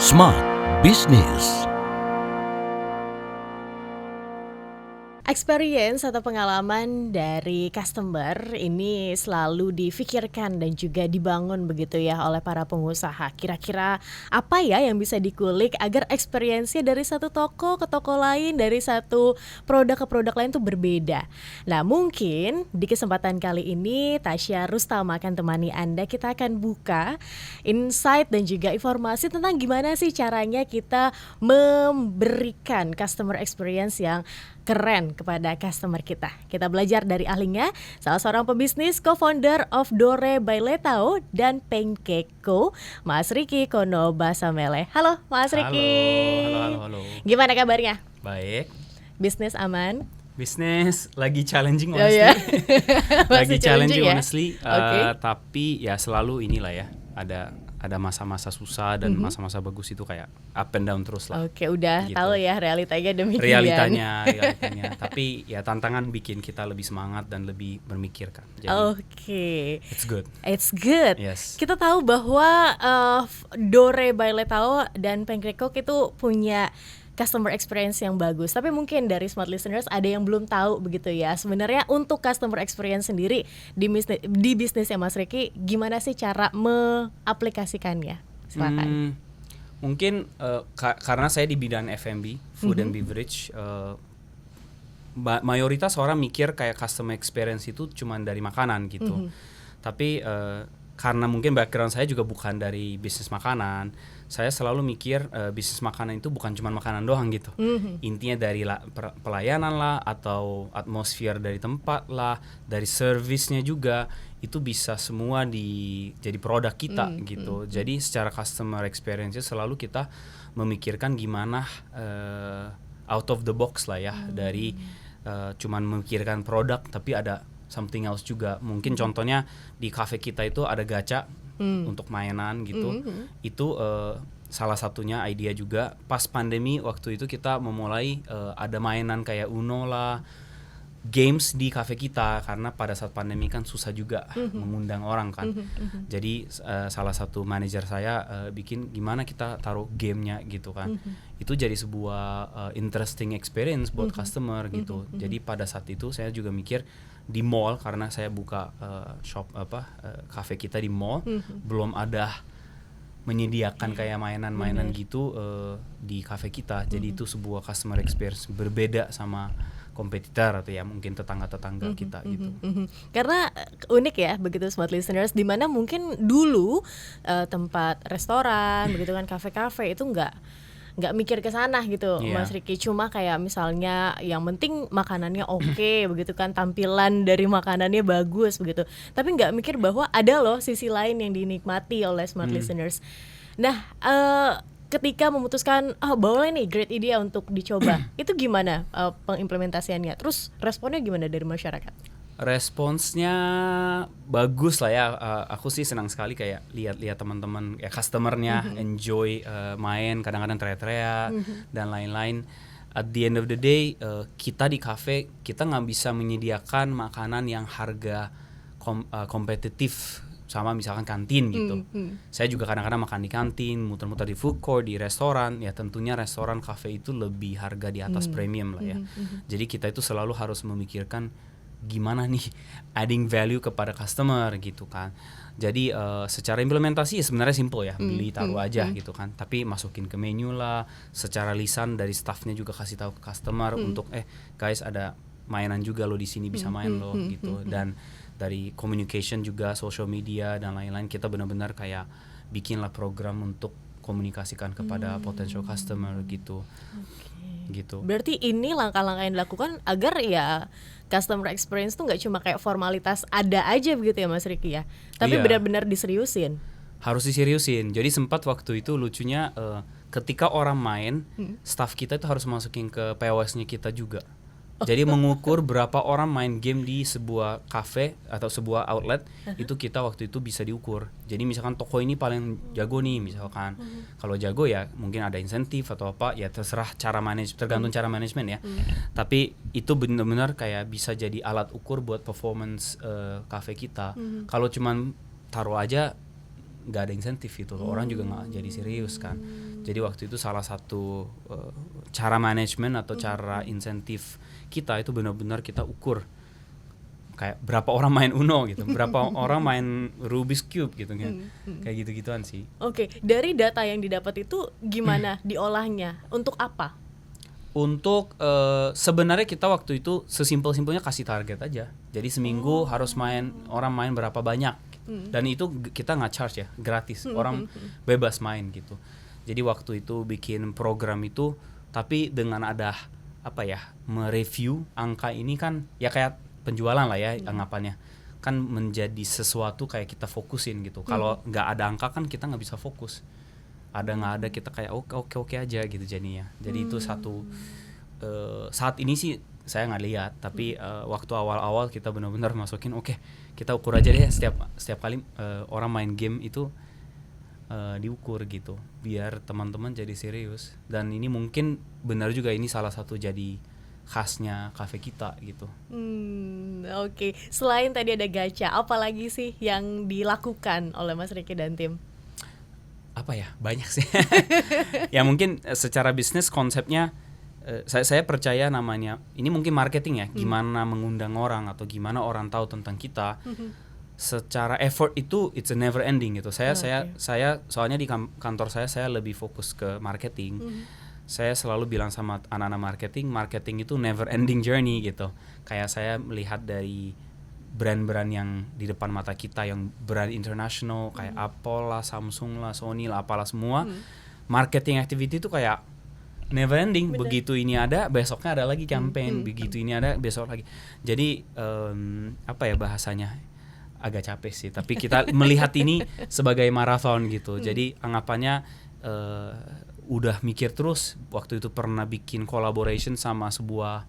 Smart Business. Experience atau pengalaman dari customer ini selalu difikirkan dan juga dibangun begitu ya oleh para pengusaha. Kira-kira apa ya yang bisa dikulik agar experience-nya dari satu toko ke toko lain, dari satu produk ke produk lain tuh berbeda. Nah, mungkin di kesempatan kali ini Tasya Rustama akan temani Anda. Kita akan buka insight dan juga informasi tentang gimana sih caranya kita memberikan customer experience yang keren kepada customer kita. Kita belajar dari ahlinya, salah seorang pebisnis co-founder of Dore by Letao dan Pancake Co, Mas Riki Kono Basamele. Halo Mas Riki. Halo. Gimana kabarnya? Baik. Bisnis aman? Bisnis lagi challenging Oh, honestly. ya? Lagi challenging ya? honestly. Oke. Tapi ya selalu inilah ya. Ada masa-masa susah dan masa-masa bagus itu kayak up and down terus lah. Oke, udah Gitu. tahu ya realitanya demikian. Realitanya. Tapi ya tantangan bikin kita lebih semangat dan lebih bermikirkan. Jadi Oke. it's good. It's good. Yes. Kita tahu bahwa Dore by Letao dan Pancake Co itu punya customer experience yang bagus. Tapi mungkin dari smart listeners ada yang belum tahu begitu ya. Sebenarnya untuk customer experience sendiri di bisnisnya Mas Riki, gimana sih cara mengaplikasikannya? Silakan. Mungkin karena saya di bidang F&B, food and beverage, mayoritas orang mikir kayak customer experience itu cuma dari makanan gitu. Tapi karena mungkin background saya juga bukan dari bisnis makanan, saya selalu mikir bisnis makanan itu bukan cuma makanan doang gitu. Intinya dari pelayanan lah, atau atmosfer dari tempat lah, dari servisnya juga, itu bisa semua jadi produk kita gitu. Jadi secara customer experience selalu kita memikirkan gimana out of the box lah ya, dari cuman memikirkan produk tapi ada something else juga. Mungkin contohnya di cafe kita itu ada gacha untuk mainan gitu. Itu salah satunya idea juga. Pas pandemi waktu itu kita memulai ada mainan kayak Uno lah, games di cafe kita, karena pada saat pandemi kan susah juga mengundang orang kan. Jadi salah satu manajer saya bikin gimana kita taruh gamenya gitu kan. Itu jadi sebuah interesting experience buat customer gitu. Jadi pada saat itu saya juga mikir di mall, karena saya buka cafe kita di mall, belum ada menyediakan kayak mainan-mainan gitu di cafe kita. Jadi itu sebuah customer experience berbeda sama kompetitor atau ya mungkin tetangga-tetangga kita gitu. Karena unik ya begitu smart listeners, dimana mungkin dulu tempat restoran begitu kan, kafe-kafe itu nggak mikir ke sana gitu. Mas Riki, cuma kayak misalnya yang penting makanannya oke begitu kan, tampilan dari makanannya bagus begitu, tapi nggak mikir bahwa ada loh sisi lain yang dinikmati oleh smart listeners. Nah, ketika memutuskan boleh nih, great idea untuk dicoba, itu gimana pengimplementasiannya? Terus responnya gimana dari masyarakat? Responsnya bagus lah ya. Aku sih senang sekali kayak lihat teman-teman ya, customernya enjoy main, kadang-kadang teriak-teriak dan lain-lain. At the end of the day, kita di cafe kita nggak bisa menyediakan makanan yang harga kompetitif sama misalkan kantin gitu. Saya juga kadang-kadang makan di kantin, muter-muter di food court, di restoran. Ya tentunya restoran, cafe itu lebih harga di atas premium lah ya. Jadi kita itu selalu harus memikirkan gimana nih adding value kepada customer gitu kan. Jadi secara implementasi sebenarnya simple ya, beli taruh aja gitu kan. Tapi masukin ke menu lah, secara lisan dari staffnya juga kasih tahu ke customer untuk guys ada mainan juga lo di sini, bisa main lo gitu. Dan dari communication juga, social media dan lain-lain, kita benar-benar kayak bikinlah program untuk komunikasikan kepada potential customer gitu. Gitu. Berarti ini langkah-langkah yang dilakukan agar ya customer experience tuh nggak cuma kayak formalitas ada aja begitu ya Mas Riki ya, tapi benar-benar diseriusin. Harus diseriusin. Jadi sempat waktu itu lucunya ketika orang main, staff kita itu harus masukin ke POS-nya kita juga. Jadi mengukur berapa orang main game di sebuah cafe atau sebuah outlet, itu kita waktu itu bisa diukur. Jadi misalkan toko ini paling jago nih misalkan. Kalau jago ya mungkin ada insentif atau apa, ya terserah tergantung cara manajemen ya. Tapi itu benar-benar kayak bisa jadi alat ukur buat performance cafe kita. Kalau cuman taruh aja nggak ada insentif gitu, orang juga nggak jadi serius kan. Jadi waktu itu salah satu cara manajemen atau cara insentif kita itu benar-benar kita ukur kayak berapa orang main Uno gitu, berapa orang main Rubik's Cube gitu kan, kayak gitu-gituan sih. Oke, dari data yang didapat itu gimana diolahnya? Untuk apa? Untuk sebenarnya kita waktu itu sesimpel-simpelnya kasih target aja. Jadi seminggu harus orang main berapa banyak. Dan itu kita nggak charge ya, gratis. Orang bebas main gitu. Jadi waktu itu bikin program itu, tapi dengan ada mereview angka ini kan ya kayak penjualan lah ya anggapannya. Kan menjadi sesuatu kayak kita fokusin gitu. Kalau nggak ada angka kan kita nggak bisa fokus. Ada nggak ada kita kayak oke aja gitu jadinya. Jadi itu satu saat ini sih saya nggak lihat, tapi waktu awal-awal kita benar-benar masukin kita ukur aja deh setiap kali orang main game itu diukur gitu biar teman-teman jadi serius. Dan ini mungkin benar juga ini salah satu jadi khasnya kafe kita gitu. Oke. Selain tadi ada gacha, apa lagi sih yang dilakukan oleh Mas Ricky dan tim? Apa ya, banyak sih. Ya mungkin secara bisnis konsepnya saya percaya namanya ini mungkin marketing ya, gimana mengundang orang atau gimana orang tahu tentang kita. Secara effort itu it's a never ending gitu. Saya soalnya di kantor saya lebih fokus ke marketing. Saya selalu bilang sama anak-anak marketing itu never ending journey gitu. Kayak saya melihat dari brand-brand yang di depan mata kita, yang brand internasional kayak Apple lah, Samsung lah, Sony lah, apalah semua. Marketing activity itu kayak never ending. Betul. Begitu ini ada, besoknya ada lagi campaign. Begitu ini ada, besok lagi. Jadi bahasanya agak capek sih. Tapi kita melihat ini sebagai marathon gitu. Jadi anggapannya udah mikir terus. Waktu itu pernah bikin collaboration sama sebuah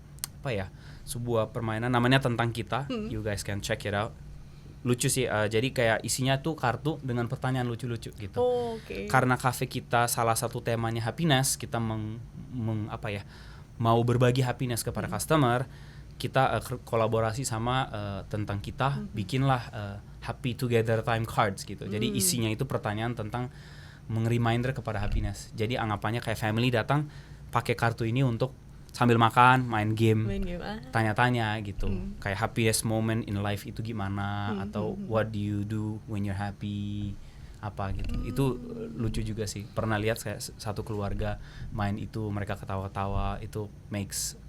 permainan namanya Tentang Kita. You guys can check it out. Lucu sih, jadi kayak isinya tuh kartu dengan pertanyaan lucu-lucu gitu. Karena cafe kita salah satu temanya happiness, kita mau berbagi happiness kepada customer. Kita kolaborasi sama Tentang Kita, bikinlah Happy Together Time Cards gitu. Jadi isinya itu pertanyaan tentang meng-reminder kepada happiness. Jadi anggapannya kayak family datang pakai kartu ini untuk sambil makan, main game, tanya-tanya gitu. Kayak happiest moment in life itu gimana, atau what do you do when you're happy, apa gitu. Itu lucu juga sih. Pernah lihat saya satu keluarga main itu, mereka ketawa-tawa, itu makes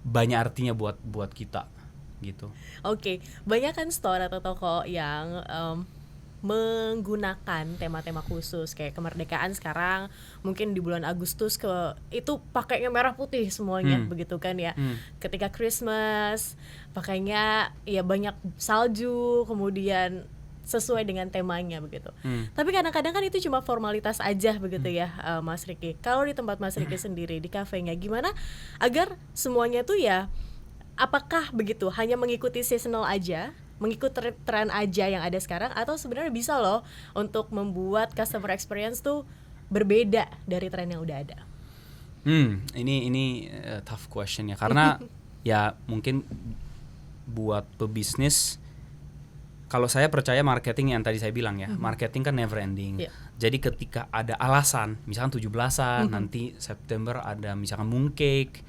banyak artinya buat kita gitu. Oke, banyak kan store atau toko yang menggunakan tema-tema khusus kayak kemerdekaan sekarang mungkin di bulan Agustus itu pakainya merah putih semuanya begitu kan ya. Ketika Christmas pakainya ya banyak salju, kemudian sesuai dengan temanya begitu. Tapi kadang-kadang kan itu cuma formalitas aja begitu ya, Mas Ricky. Kalau di tempat Mas Ricky sendiri di kafenya gimana agar semuanya tuh ya apakah begitu hanya mengikuti seasonal aja, mengikuti tren aja yang ada sekarang, atau sebenarnya bisa loh untuk membuat customer experience tuh berbeda dari tren yang udah ada? Ini tough question ya, karena ya mungkin buat pebisnis, kalau saya percaya marketing yang tadi saya bilang ya, marketing kan never ending. Jadi ketika ada alasan, misalkan 17-an, nanti September ada misalkan mooncake,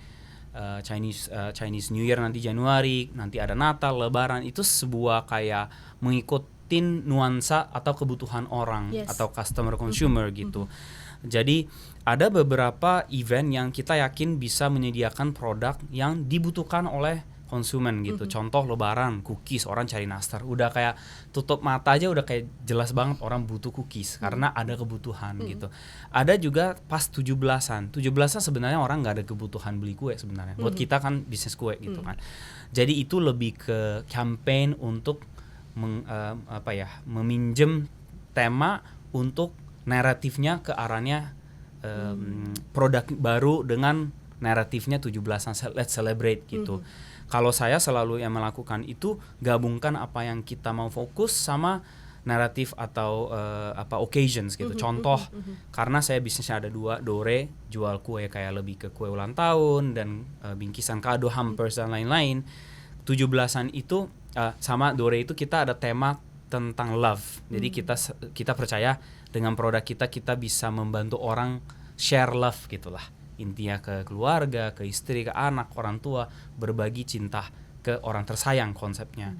Chinese New Year nanti Januari, nanti ada Natal, Lebaran, itu sebuah kayak mengikutin nuansa atau kebutuhan orang atau customer consumer gitu. Jadi ada beberapa event yang kita yakin bisa menyediakan produk yang dibutuhkan oleh konsumen gitu. Contoh Lebaran, cookies, orang cari nastar. Udah kayak tutup mata aja udah kayak jelas banget orang butuh cookies karena ada kebutuhan gitu. Ada juga pas 17-an. 17-an sebenarnya orang nggak ada kebutuhan beli kue sebenarnya. Buat kita kan bisnis kue gitu kan. Jadi itu lebih ke campaign untuk meminjem tema untuk naratifnya ke arahnya produk baru dengan naratifnya 17-an, let's celebrate gitu. Kalau saya selalu yang melakukan itu gabungkan apa yang kita mau fokus sama naratif atau occasions gitu. Contoh, karena saya bisnisnya ada 2, Dore jual kue kayak lebih ke kue ulang tahun dan bingkisan kado, hampers dan lain-lain. 17-an itu sama Dore itu kita ada tema tentang love. Jadi kita percaya dengan produk kita bisa membantu orang share love gitulah. Intinya ke keluarga, ke istri, ke anak, orang tua, berbagi cinta ke orang tersayang konsepnya.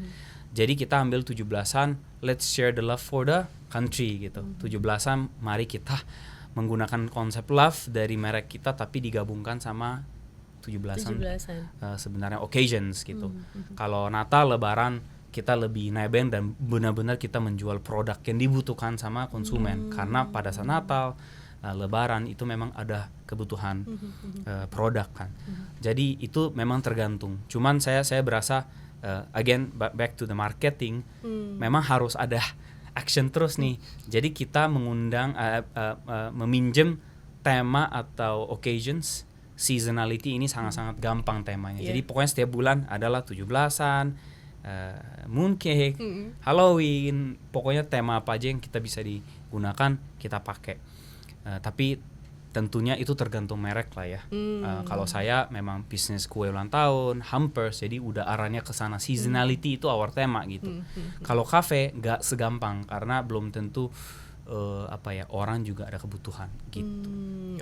Jadi kita ambil 17-an, let's share the love for the country gitu. 17-an mari kita menggunakan konsep love dari merek kita tapi digabungkan sama 17-an sebenarnya occasions gitu. Kalau Natal, Lebaran kita lebih nebeng dan benar-benar kita menjual produk yang dibutuhkan sama konsumen karena pada saat Natal, Lebaran itu memang ada kebutuhan produk kan. Jadi itu memang tergantung. Cuman saya berasa again back to the marketing, memang harus ada action terus nih. Jadi kita mengundang meminjam tema atau occasions, seasonality ini sangat-sangat gampang temanya. Jadi pokoknya setiap bulan adalah 17-an, mooncake, Halloween, pokoknya tema apa aja yang kita bisa digunakan kita pakai. Tapi tentunya itu tergantung merek lah ya. Kalau saya memang bisnis kue ulang tahun, hampers, jadi udah arahnya ke sana. Seasonality itu our tema gitu. Kalau kafe nggak segampang karena belum tentu orang juga ada kebutuhan gitu.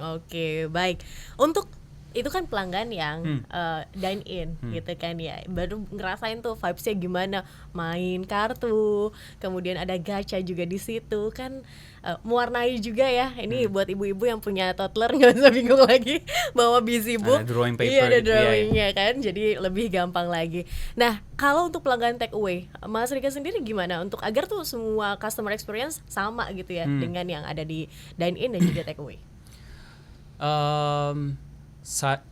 Oke, baik. Untuk itu kan pelanggan yang dine in gitu kan ya, baru ngerasain tuh vibes-nya gimana, main kartu, kemudian ada gacha juga di situ kan, mewarnai juga ya. Ini buat ibu-ibu yang punya toddler nggak usah bingung lagi bawa busy book, ada drawing paper, iya ada gitu, drawingnya kan, jadi lebih gampang lagi. Nah kalau untuk pelanggan take away, Mas Rika sendiri gimana untuk agar tuh semua customer experience sama gitu ya dengan yang ada di dine in dan juga take away?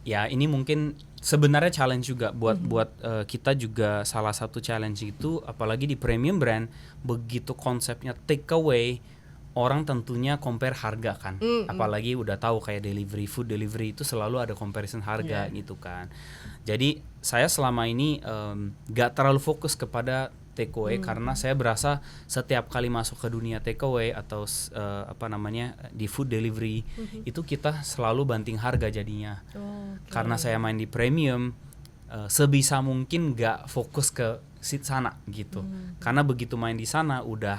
Ya ini mungkin sebenarnya challenge juga buat kita juga. Salah satu challenge itu apalagi di premium brand, begitu konsepnya take away, orang tentunya compare harga kan. Apalagi udah tahu kayak food delivery itu selalu ada comparison harga gitu kan. Jadi saya selama ini gak terlalu fokus kepada takeaway karena saya berasa setiap kali masuk ke dunia takeaway atau di food delivery itu kita selalu banting harga jadinya. Karena saya main di premium, sebisa mungkin nggak fokus ke sana gitu. Karena begitu main di sana udah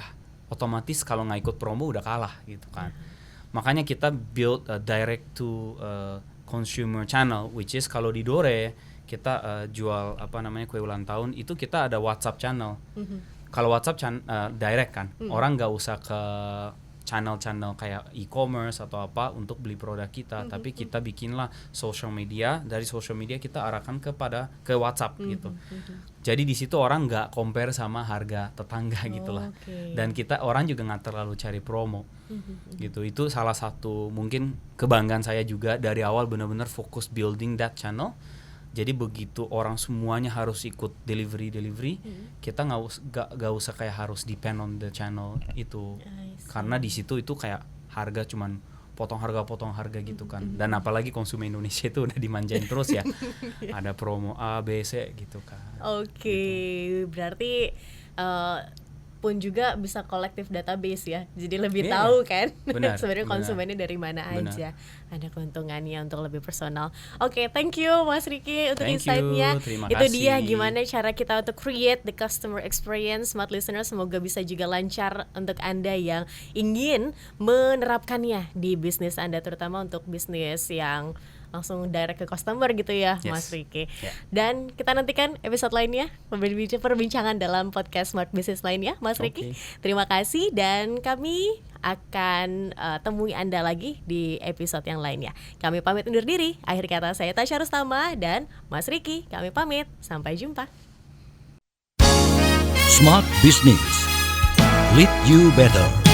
otomatis kalau nggak ikut promo udah kalah gitu kan. Makanya kita build a direct to consumer channel, which is kalau di Dore kita jual kue ulang tahun itu kita ada WhatsApp channel. Kalau WhatsApp direct kan, orang nggak usah ke channel-channel kayak e-commerce atau apa untuk beli produk kita, tapi kita bikinlah social media, dari social media kita arahkan ke WhatsApp gitu. Jadi di situ orang nggak compare sama harga tetangga gitulah. Dan orang juga nggak terlalu cari promo gitu. Itu salah satu mungkin kebanggaan saya juga, dari awal benar-benar fokus building that channel. Jadi begitu orang semuanya harus ikut delivery, kita nggak usah kayak harus depend on the channel itu, karena di situ itu kayak harga cuman potong harga gitu kan. Dan apalagi konsumen Indonesia itu udah dimanjain terus ya, ada promo A, B, C gitu kan. Gitu. Berarti pun juga bisa kolektif database ya, jadi lebih tahu kan sebenarnya konsumennya dari mana aja. Ada keuntungannya untuk lebih personal. Thank you Mas Riki untuk insight-nya. Itu dia gimana cara kita untuk create the customer experience. Smart listener, semoga bisa juga lancar untuk Anda yang ingin menerapkannya di bisnis Anda, terutama untuk bisnis yang langsung direct ke customer gitu ya, Mas Riki. Dan kita nantikan episode lainnya, perbincangan dalam podcast Smart Business lainnya, Mas Riki. Terima kasih dan kami akan temui Anda lagi di episode yang lainnya. Kami pamit undur diri. Akhir kata saya Tasya Rustama dan Mas Riki. Kami pamit. Sampai jumpa. Smart Business. Lead you better.